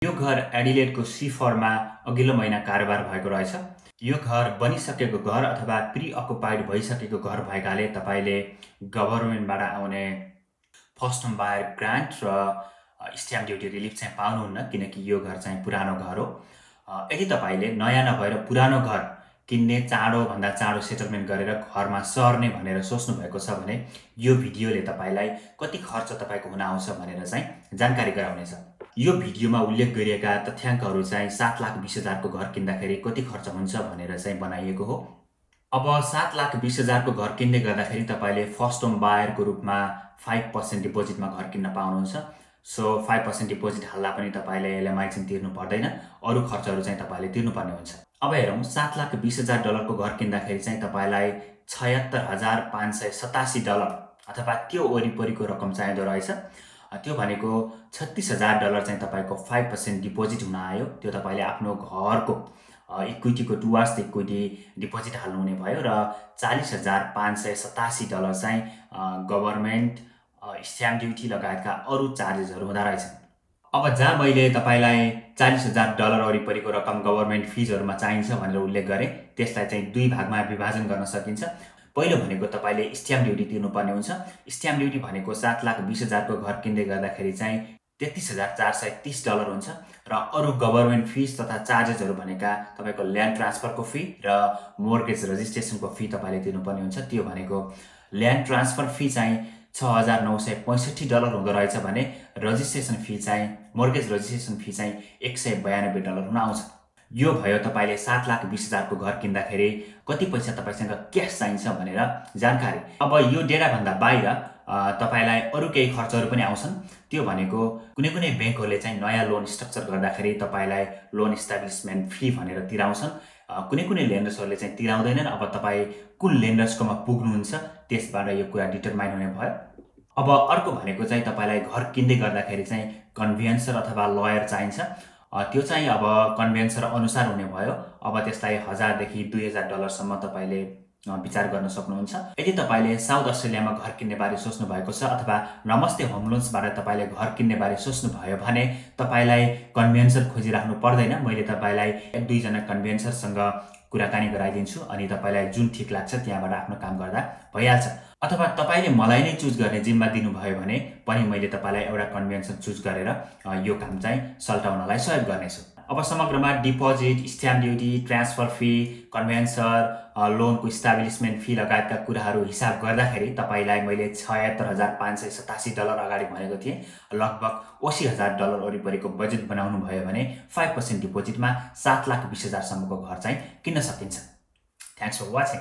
यो घर एडिलेडको सीफरमा अघिल्लो महिना कारोबार भएको रहेछ। यो घर बनिसकेको घर अथवा प्री अकुपाइड भइसकेको घर भएकाले तपाईले गभर्नमेन्टबाट आउने फर्स्ट होम बायर ग्रान्ट र स्ट्याम्प ड्युटी रिलिफ चाहिँ पाउनुहुन्न, किनकि यो घर चाहिँ पुरानो घर हो। यदि तपाईले नयाँ नभएर पुरानो घर किन्ने चाँडोभन्दा चाँडो सेटलमेन्ट गरेर घरमा सर्ने भनेर सोच्नु भएको छ भने यो भिडियोले तपाईलाई कति खर्च तपाईको हुन आउँछ भनेर चाहिँ जानकारी गराउनेछ। यो भिडियोमा उल्लेख गरिएका तथ्याङ्कहरू चाहिँ 7,20,000 को घर किन्दाखेरि कति खर्च हुन्छ भनेर चाहिँ बनाइएको हो। अब 7,20,000 को घर किन्ने गर्दाखेरि तपाईले फर्स्ट होम बायरको रूपमा 5% डिपोजिटमा घर किन्न पाउनुहुन्छ। सो 5% डिपोजिट हाल्दा पनि तपाईले एलएमआई चाहिँ तिर्नु पर्दैन, अरु खर्चहरू चाहिँ तपाईले तिर्नुपर्ने हुन्छ। अब हेरौँ, 7,20,000 डलरको घर किन्दाखेरि चाहिँ तपाईलाई $76,587 अथवा त्यो वरिपरिको रकम चाहिँदो रहेछ। त्यो भनेको $36,000 चाहिँ तपाईको 5% डिपोजिट हुन आयो। त्यो तपाईले आफ्नो घरको इक्विटीको टुवर्ड्स द इक्विटी डिपोजिट हाल्नुहुने भयो र $40,587 चाहिँ गभर्नमेन्ट स्ट्याम्प ड्युटी लगायतका अरु चार्जेसहरू हुँदा रहेछन्। अब जहाँ मैले तपाईलाई $40,000 वरिपरिको रकम गभर्नमेन्ट फिजहरुमा चाहिन्छ भनेर उल्लेख गरे, त्यसलाई चाहिँ दुई भागमा विभाजन गर्न सकिन्छ। पहिलो भनेको तपाईले स्ट्याम्प ड्युटी तिर्नुपर्ने हुन्छ। स्ट्याम्प ड्युटी भनेको 7,20,000 को घर किन्दै गर्दाखेरि चाहिँ $33,430 हुन्छ र अरु गभर्नमेन्ट फिज तथा चार्जेसहरू भनेका तपाईको ल्यान्ड ट्रान्सफरको फी र मोर्गेज रजिस्ट्रेसनको फी तपाईले तिर्नुपर्ने हुन्छ। त्यो भनेको ल्यान्ड ट्रान्सफर फी चाहिँ $6,965 हुँदो रहेछ भने रजिस्ट्रेसन फी चाहिँ मोर्गेज रजिस्ट्रेसन फी चाहिँ $192 हुन आउँछ। यो भयो तपाईले 7,20,000 को घर किन्दाखेरि कति पैसा तपाईसँग क्याश चाहिन्छ भनेर जानकारी। अब यो डेटा भन्दा बाहिर तपाईलाई अरु केही खर्चहरू पनि आउँछन्। त्यो भनेको कुनै बैंकहरुले चाहिँ नयाँ लोन स्ट्रक्चर गर्दाखेरि तपाईलाई लोन एस्टाब्लिशमेन्ट फी भनेर तिराउँछन्। कुनै लेन्डर्सहरुले चाहिँ तिराउँदैनन्। अब तपाई कुन लेन्डर्सकोमा पुग्नुहुन्छ त्यसबाट यो कुरा डिटरमाइन हुने भयो। अब अर्को भनेको चाहिँ तपाईलाई घर किन्दै गर्दाखेरि चाहिँ कन्भेन्सर अथवा लयर चाहिन्छ। त्यो चाहिँ अब कन्भेन्सर अनुसार हुने भयो। अब त्यसलाई $1,000 देखि $2,000 सम्म तपाईले विचार गर्न सक्नुहुन्छ। यदि तपाईले साउथ अस्ट्रेलियामा घर किन्ने बारे सोच्नु भएको छ अथवा नमस्ते होम लोन्सबाट तपाईले घर किन्ने बारे सोच्नु भयो भने तपाईलाई कन्भेन्सर खोजिराख्नु पर्दैन। मैले तपाईलाई 1-2 जना कन्भेन्सरसँग कुराकानी गराइदिन्छु अनि तपाईलाई जुन ठीक लाग्छ त्यहाँबाट आफ्नो काम गर्दा भइहाल्छ। अथवा तपाईले मलाई नै चुज गर्ने जिम्मा दिनुभयो भने पनि मैले तपाईलाई एउटा कन्भेन्सर चुज गरेर यो काम चाहिँ सल्टाउनलाई सहयोग गर्नेछु। अब समग्रमा deposit, stamp duty, transfer fee, conveyancer, लोनको इस्टाब्लिशमेन्ट फी लगायतका कुराहरू हिसाब गर्दाखेरि तपाईलाई मैले $76,587 अगाडि भनेको थिएँ। लगभग $80,000 वरिपरिको बजेट बनाउनु भयो भने 5% डिपोजिटमा 7,20,000 सम्मको घर चाहिँ किन्न सकिन्छ। Thanks for watching.